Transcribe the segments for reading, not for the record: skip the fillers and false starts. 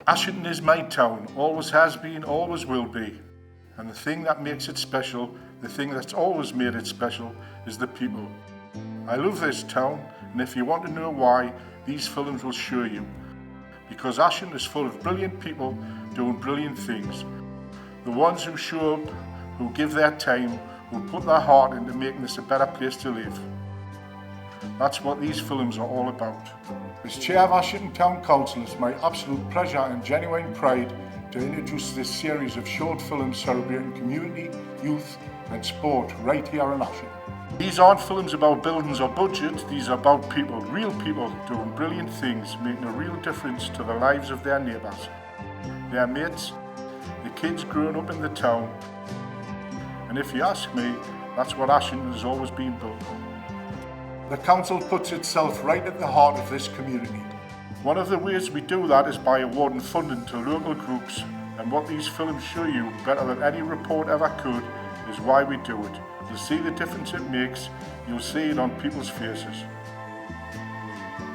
Ashington is my town, always has been, always will be. And the thing that makes it special, the thing that's always made it special, is the people. I love this town, and if you want to know why, these films will show you. Because Ashington is full of brilliant people doing brilliant things. The ones who show up, who give their time, who put their heart into making this a better place to live. That's what these films are all about. As Chair of Ashington Town Council, it's my absolute pleasure and genuine pride to introduce this series of short films celebrating community, youth and sport right here in Ashington. These aren't films about buildings or budget, these are about people, real people doing brilliant things, making a real difference to the lives of their neighbours, their mates, the kids growing up in the town. And if you ask me, that's what Ashington has always been built on. The council puts itself right at the heart of this community. One of the ways we do that is by awarding funding to local groups, and what these films show you better than any report ever could is why we do it. You'll see the difference it makes, you'll see it on people's faces.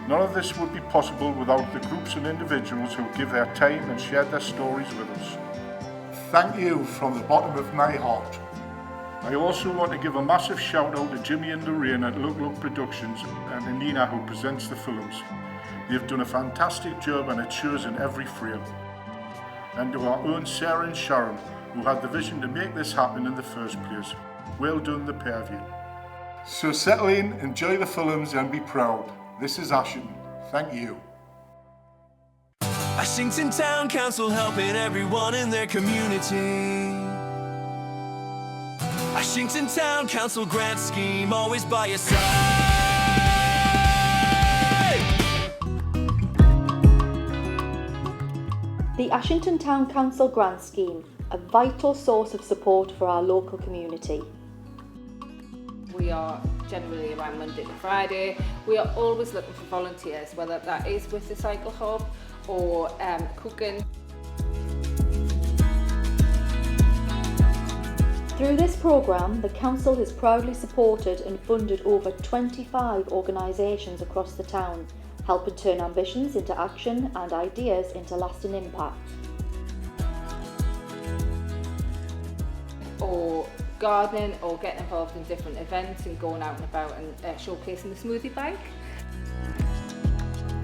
None of this would be possible without the groups and individuals who give their time and share their stories with us. Thank you from the bottom of my heart. I also want to give a massive shout out to Jimmy and Lorraine at Look Productions and to Nina who presents the films. They've done a fantastic job and it shows in every frame. And to our own Sarah and Sharon who had the vision to make this happen in the first place. Well done, the pair of you. So settle in, enjoy the films and be proud. This is Ashington. Thank you. Ashington Town Council helping everyone in their community. Ashington Town Council grant scheme, always by your side. The Ashington Town Council grant scheme, a vital source of support for our local community. We are generally around Monday to Friday. We are always looking for volunteers, whether that is with the cycle hub or cooking. Through this programme, the Council has proudly supported and funded over 25 organisations across the town, helping turn ambitions into action and ideas into lasting impact. Or gardening, or getting involved in different events and going out and about and showcasing the smoothie bike.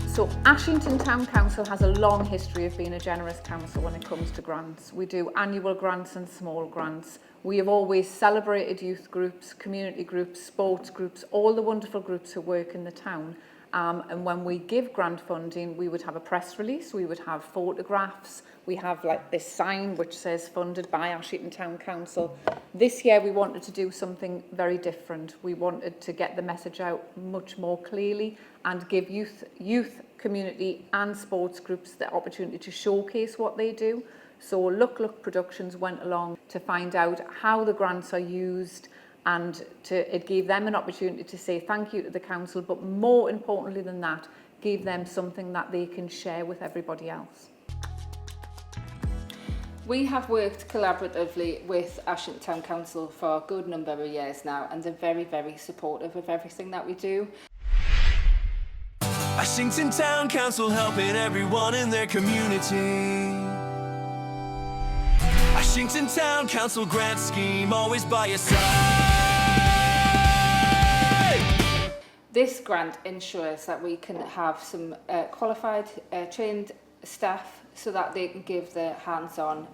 So Ashington Town Council has a long history of being a generous council when it comes to grants. We do annual grants and small grants. We have always celebrated youth groups, community groups, sports groups, all the wonderful groups who work in the town. And when we give grant funding, we would have a press release, we would have photographs, we have like this sign which says funded by Ashington Town Council. This year we wanted to do something very different. We wanted to get the message out much more clearly and give youth, community and sports groups the opportunity to showcase what they do. So Look Productions went along to find out how the grants are used, and it gave them an opportunity to say thank you to the council, but more importantly than that, gave them something that they can share with everybody else. We have worked collaboratively with Ashington Town Council for a good number of years now, and they're very, very supportive of everything that we do. Ashington Town Council helping everyone in their community. Ashington Town Council grant scheme, always by your side. This grant ensures that we can have some qualified, trained staff so that they can give the hands-on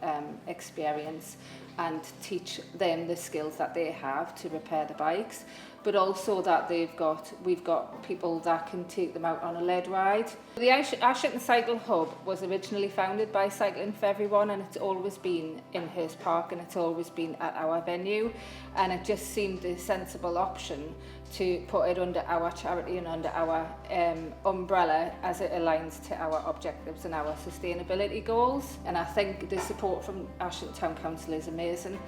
experience and teach them the skills that they have to repair the bikes, but also that we've got people that can take them out on a lead ride. The Ashington Cycle Hub was originally founded by Cycling for Everyone, and it's always been in Hurst Park and it's always been at our venue, and it just seemed a sensible option to put it under our charity and under our umbrella as it aligns to our objectives and our sustainability goals. And I think the support from Ashington Town Council is amazing.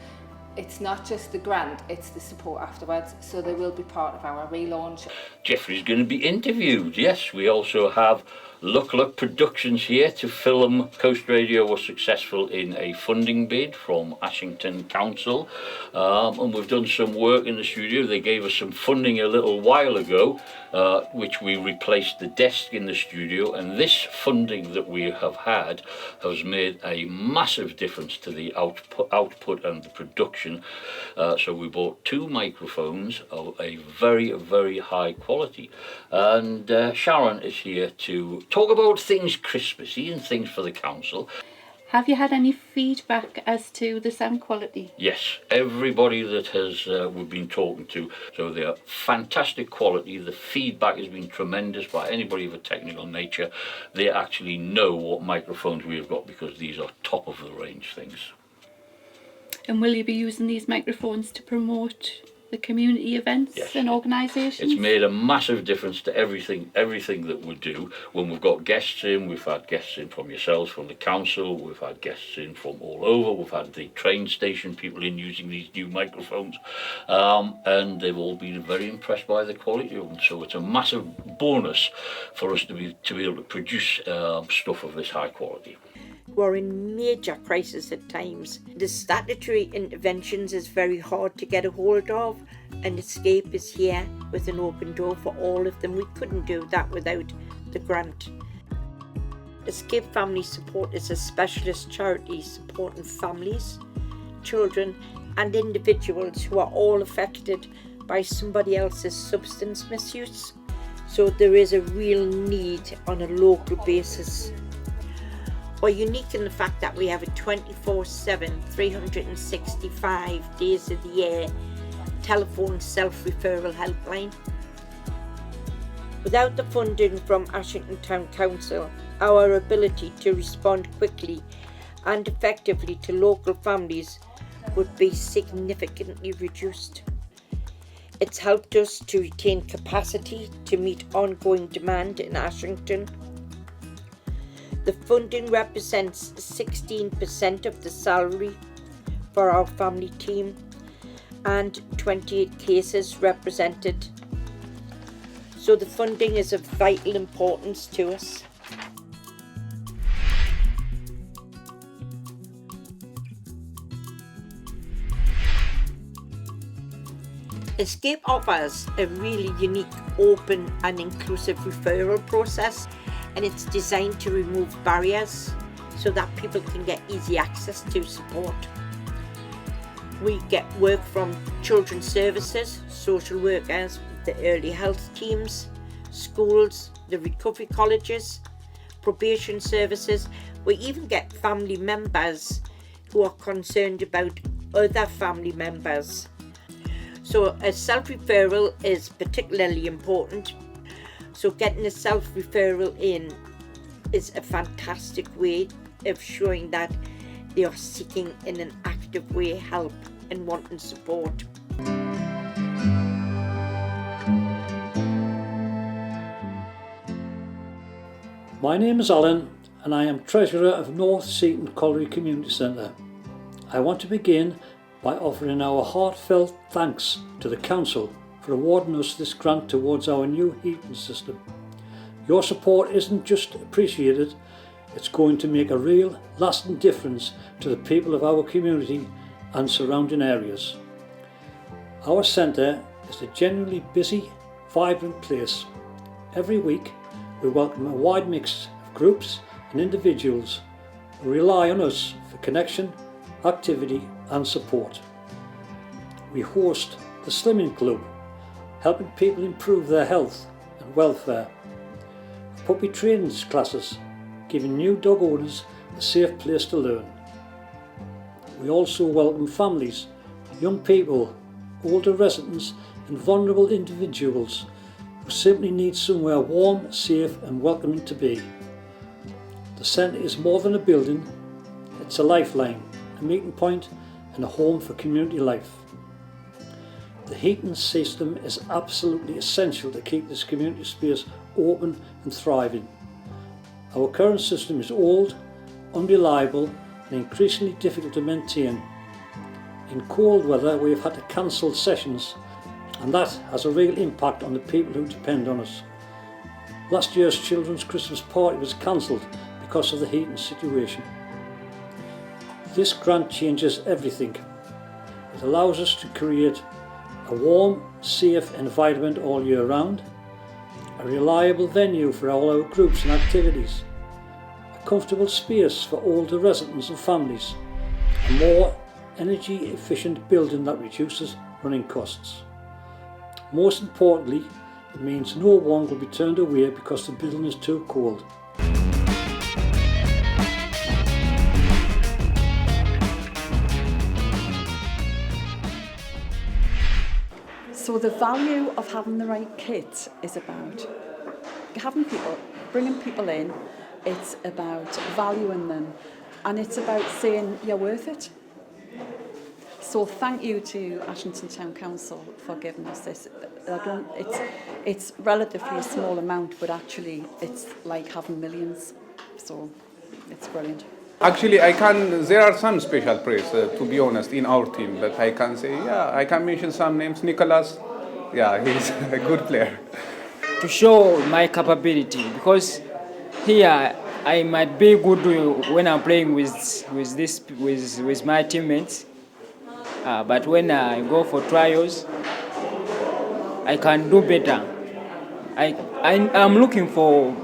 It's not just the grant, it's the support afterwards, so they will be part of our relaunch. Jeffrey's going to be interviewed. Yes, we also have Cllr.Mark Productions here to film Coast Radio was successful in a funding bid from Ashington Council, and we've done some work in the studio. They gave us some funding a little while ago, which we replaced the desk in the studio, and this funding that we have had has made a massive difference to the output and the production. So we bought 2 microphones of a very, very high quality, and Sharon is here to talk about things Christmassy and things for the council. Have you had any feedback as to the sound quality? Yes, everybody that has we've been talking to, so they are fantastic quality. The feedback has been tremendous by anybody of a technical nature. They actually know what microphones we've got because these are top of the range things. And will you be using these microphones to promote the community events and organisations? It's made a massive difference to everything that we do. When we've got guests in, we've had guests in from yourselves, from the council, we've had guests in from all over, we've had the train station people in using these new microphones, and they've all been very impressed by the quality of them. So it's a massive bonus for us to be able to produce stuff of this high quality. We're in major crisis at times. The statutory interventions is very hard to get a hold of, and Escape is here with an open door for all of them. We couldn't do that without the grant. Escape Family Support is a specialist charity supporting families, children and individuals who are all affected by somebody else's substance misuse. So there is a real need on a local basis. We're unique in the fact that we have a 24/7, 365 days of the year telephone self-referral helpline. Without the funding from Ashington Town Council, our ability to respond quickly and effectively to local families would be significantly reduced. It's helped us to retain capacity to meet ongoing demand in Ashington. The funding represents 16% of the salary for our family team and 28 cases represented. So the funding is of vital importance to us. Escape offers a really unique, open and inclusive referral process, and it's designed to remove barriers so that people can get easy access to support. We get work from children's services, social workers, the early health teams, schools, the recovery colleges, probation services. We even get family members who are concerned about other family members. So a self-referral is particularly important. So getting a self-referral in is a fantastic way of showing that they are seeking in an active way help and wanting support. My name is Alan and I am Treasurer of North Seaton Colliery Community Centre. I want to begin by offering our heartfelt thanks to the Council for awarding us this grant towards our new heating system. Your support isn't just appreciated, it's going to make a real, lasting difference to the people of our community and surrounding areas. Our centre is a genuinely busy, vibrant place. Every week we welcome a wide mix of groups and individuals who rely on us for connection, activity and support. We host the Slimming Club, helping people improve their health and welfare. Puppy training classes, giving new dog owners a safe place to learn. We also welcome families, young people, older residents and vulnerable individuals who simply need somewhere warm, safe and welcoming to be. The centre is more than a building, it's a lifeline, a meeting point and a home for community life. The heating system is absolutely essential to keep this community space open and thriving. Our current system is old, unreliable and increasingly difficult to maintain. In cold weather we have had to cancel sessions and that has a real impact on the people who depend on us. Last year's children's Christmas party was cancelled because of the heating situation. This grant changes everything. It allows us to create a warm, safe environment all year round, a reliable venue for all our groups and activities, a comfortable space for older residents and families, a more energy efficient building that reduces running costs. Most importantly, it means no one will be turned away because the building is too cold. So the value of having the right kit is about bringing people in, it's about valuing them, and it's about saying you're worth it. So thank you to Ashington Town Council for giving us this. It's relatively a small amount, but actually it's like having millions. So it's brilliant. Actually, there are some special players, to be honest, in our team, but I can say, I can mention some names. Nicholas, he's a good player. To show my capability, because here I might be good when I'm playing with my teammates, but when I go for trials, I can do better. I'm looking for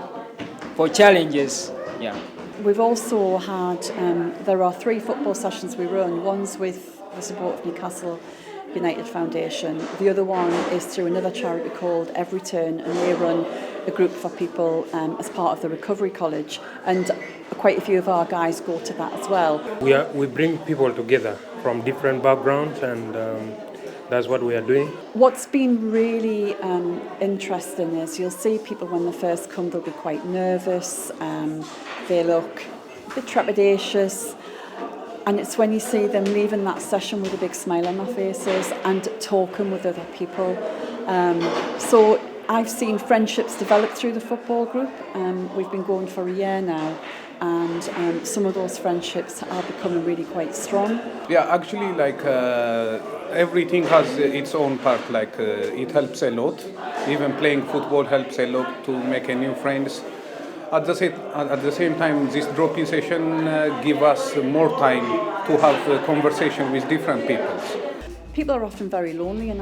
challenges. Yeah. We've also had, there are 3 football sessions we run. One's with the support of Newcastle United Foundation. The other one is through another charity called Every Turn, and they run a group for people as part of the Recovery College. And quite a few of our guys go to that as well. We bring people together from different backgrounds, and that's what we are doing. What's been really interesting is you'll see people when they first come, they'll be quite nervous. They look a bit trepidatious, and it's when you see them leaving that session with a big smile on their faces and talking with other people. So I've seen friendships develop through the football group. We've been going for a year now, and some of those friendships are becoming really quite strong. Yeah, actually, everything has its own part. It helps a lot. Even playing football helps a lot to make new friends. At the same time, this drop-in session gives us more time to have a conversation with different people. People are often very lonely, and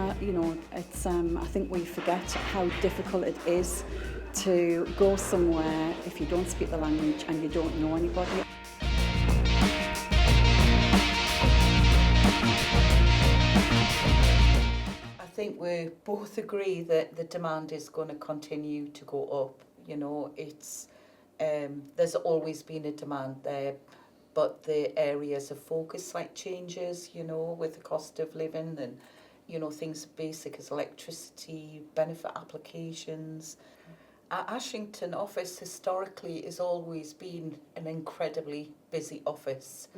it's. I think we forget how difficult it is to go somewhere if you don't speak the language and you don't know anybody. I think we both agree that the demand is going to continue to go up. There's always been a demand there, but the areas of focus slight changes, with the cost of living and, things basic as electricity, benefit applications. Our Ashington office historically has always been an incredibly busy office,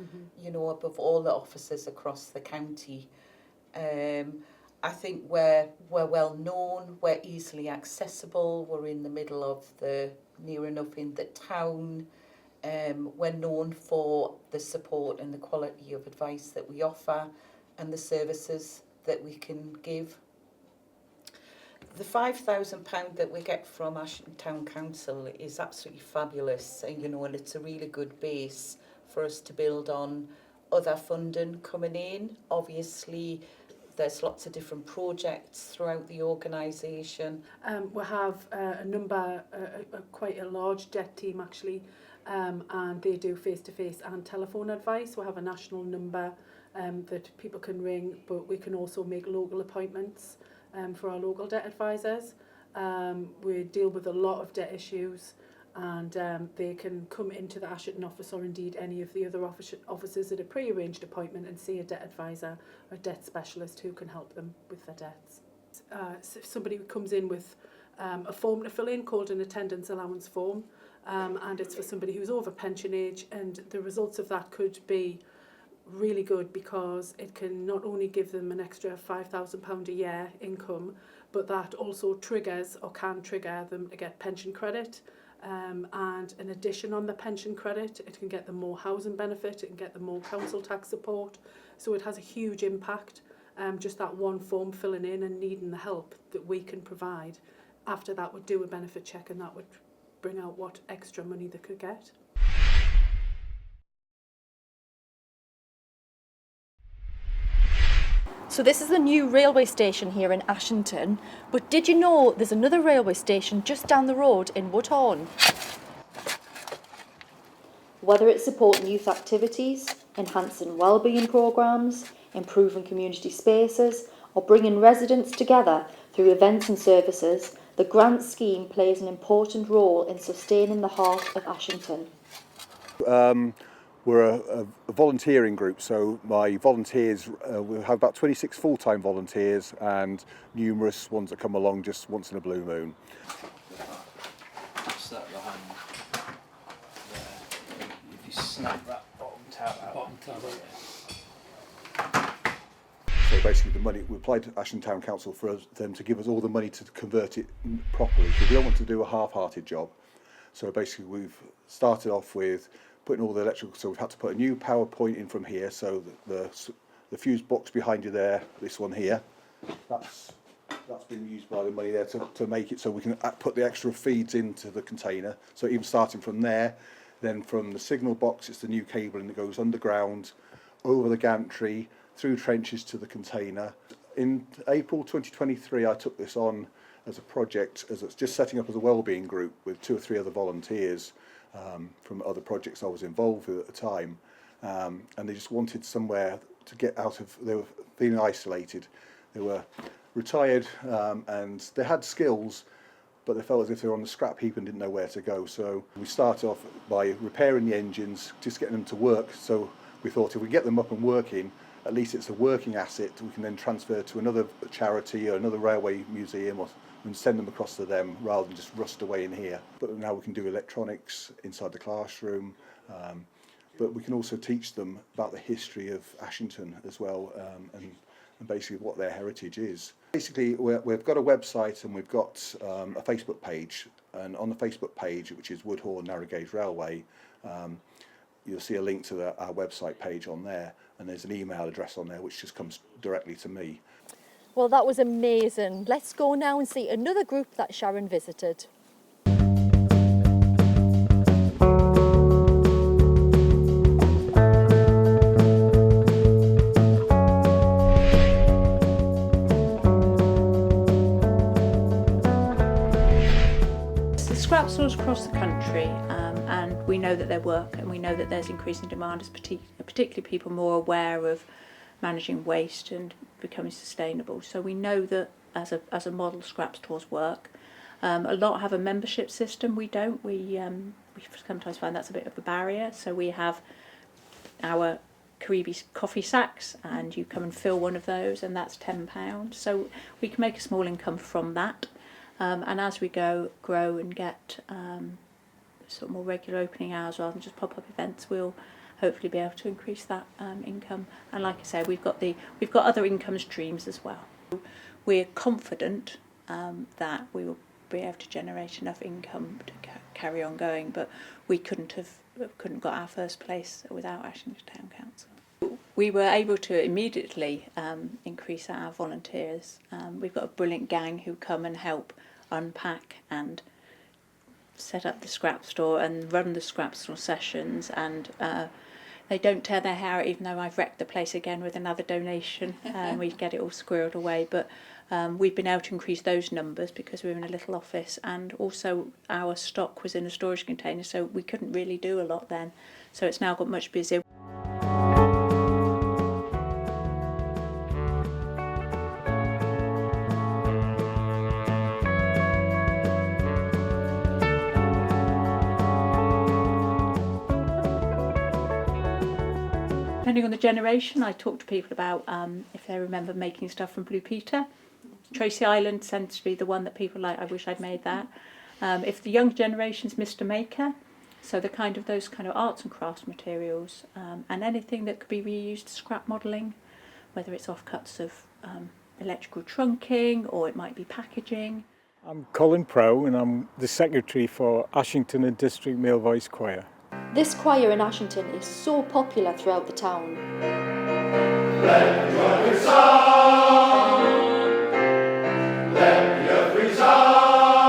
above all the offices across the county. I think we're well known, we're easily accessible, we're in the middle of near enough in the town. We're known for the support and the quality of advice that we offer and the services that we can give. The £5,000 that we get from Ashington Town Council is absolutely fabulous, and it's a really good base for us to build on other funding coming in. Obviously, there's lots of different projects throughout the organisation. We have quite a large debt team actually, and they do face-to-face and telephone advice. We have a national number that people can ring, but we can also make local appointments for our local debt advisors. We deal with a lot of debt issues, and they can come into the Ashington office or indeed any of the other offices at a pre-arranged appointment and see a debt advisor or a debt specialist who can help them with their debts. So if somebody comes in with a form to fill in called an attendance allowance form, and it's for somebody who's over pension age, and the results of that could be really good because it can not only give them an extra £5,000 a year income, but that also triggers or can trigger them to get pension credit. And in addition on the pension credit, it can get them more housing benefit, it can get them more council tax support. So it has a huge impact, just that one form filling in and needing the help that we can provide. after that would do a benefit check, and that would bring out what extra money they could get. So this is the new railway station here in Ashington, but did you know there's another railway station just down the road in Woodhorn? Whether it's supporting youth activities, enhancing wellbeing programmes, improving community spaces, or bringing residents together through events and services, the grant scheme plays an important role in sustaining the heart of Ashington. We're a volunteering group, so my volunteers, we have about 26 full-time volunteers and numerous ones that come along just once in a blue moon. What's that behind there? If you snap that bottom tab out. So basically the money, we applied to Ashington Town Council for them to give us all the money to convert it properly, because we don't want to do a half-hearted job. So basically we've started off with putting all the electrical, so we've had to put a new power point in from here, so the fuse box behind you there, this one here, that's been used by the money there to make it so we can put the extra feeds into the container. So even starting from there, then from the signal box, it's the new cabling that goes underground, over the gantry, through trenches to the container. In April 2023, I took this on as a project, as it's just setting up as a wellbeing group with 2 or 3 other volunteers from other projects I was involved with at the time, and they just wanted somewhere to get out of, they were feeling isolated, they were retired and they had skills, but they felt as if they were on the scrap heap and didn't know where to go. So we started off by repairing the engines, just getting them to work. So we thought if we get them up and working, at least it's a working asset we can then transfer to another charity or another railway museum and send them across to them rather than just rust away in here. But now we can do electronics inside the classroom, but we can also teach them about the history of Ashington as well, and basically what their heritage is. Basically we've got a website and we've got a Facebook page, and on the Facebook page, which is Woodhorn Narrow Gauge Railway, you'll see a link to our website page on there, and there's an email address on there which just comes directly to me. Well, that was amazing. Let's go now and see another group that Sharon visited. The scrap stores across the country, and we know that they work, and we know that there's increasing demand, as particularly people more aware of managing waste and becoming sustainable. So we know that as a model, scrap stores work. A lot have a membership system. We don't. We sometimes find that's a bit of a barrier. So we have our Caribe coffee sacks, and you come and fill one of those, and that's £10. So we can make a small income from that. And as we grow and get sort of more regular opening hours rather than just pop-up events, we'll hopefully be able to increase that income. And like I say, we've got other income streams as well. We're confident that we will be able to generate enough income to carry on going, but we couldn't got our first place without Ashington Town Council. We were able to immediately increase our volunteers. We've got a brilliant gang who come and help unpack and set up the scrap store and run the scrap store sessions, and they don't tear their hair out, even though I've wrecked the place again with another donation. We get it all squirreled away, but we've been able to increase those numbers because we're in a little office, and also our stock was in a storage container, so we couldn't really do a lot then. So it's now got much busier. Depending on the generation, I talk to people about if they remember making stuff from Blue Peter. Tracy Island tends to be the one that people like, I wish I'd made that. If the young generation's Mr. Maker, so those kind of arts and crafts materials, and anything that could be reused, scrap modelling, whether it's offcuts of electrical trunking or it might be packaging. I'm Colin Prow and I'm the secretary for Ashington and District Male Voice Choir. This choir in Ashington is so popular throughout the town. Let your free song, let your free song.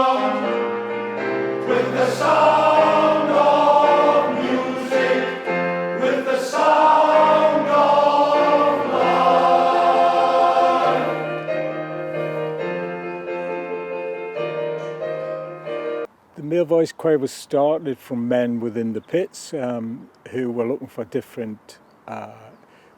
Voice Choir was started from men within the pits who were looking for different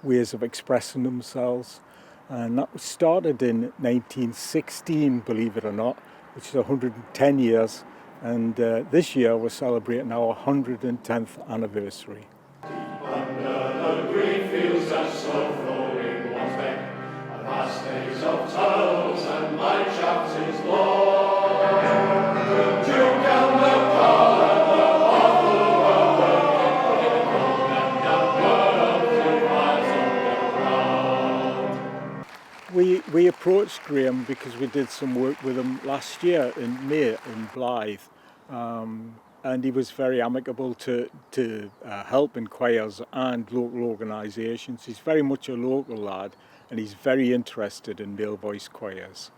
ways of expressing themselves. And that was started in 1916, believe it or not, which is 110 years. And this year we're celebrating our 110th anniversary. Under the green fields and snow flowing one's back, and past days of turtles and my chaps is long. The Duke and the Carl and the Bottle were working, with gold and young bird 3 miles underground. We approached Graham because we did some work with him last year in May in Blythe. And he was very amicable to help in choirs and local organisations. He's very much a local lad and he's very interested in male voice choirs.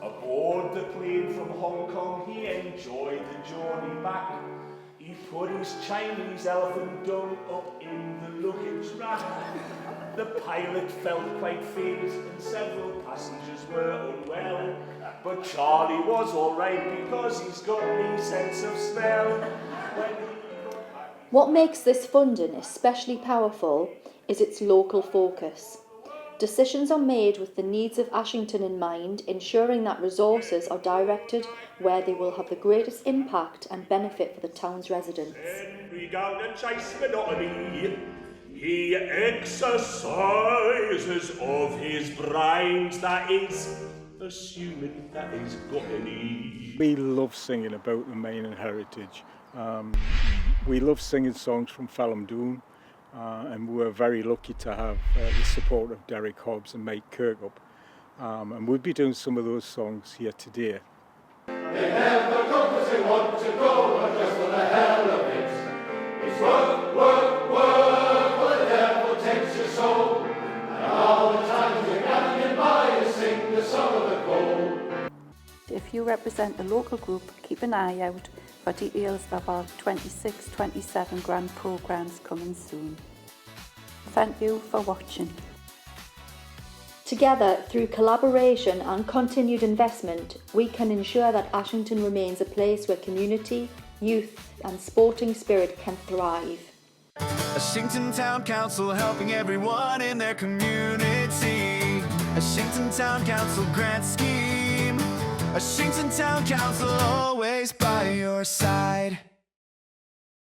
Aboard the plane from Hong Kong, he enjoyed the journey back. He put his Chinese elephant dung up in the luggage rack. The pilot felt quite faint and several passengers were unwell. But Charlie was alright because he's got me sense of smell. What makes this funding especially powerful is its local focus. Decisions are made with the needs of Ashington in mind, ensuring that resources are directed where they will have the greatest impact and benefit for the town's residents. We go to chase monotony. He exercises of his brains, that is, assuming that he's got any. We love singing about the Main heritage. We love singing songs from Phelim Doon, and we're very lucky to have the support of Derek Hobbs and Mike Kirkup. And we'll be doing some of those songs here today. They never go because they want to go, but just for the hell of it. It's work, work, work, for the devil takes your soul. And all the times you're gathering by, you sing the song of the cold. If you represent a local group, keep an eye out for details of our 26-27 grand programmes coming soon. Thank you for watching. Together, through collaboration and continued investment, we can ensure that Ashington remains a place where community, youth and sporting spirit can thrive. Ashington Town Council, helping everyone in their community. Ashington Town Council grant scheme. Ashington Town Council, always by your side.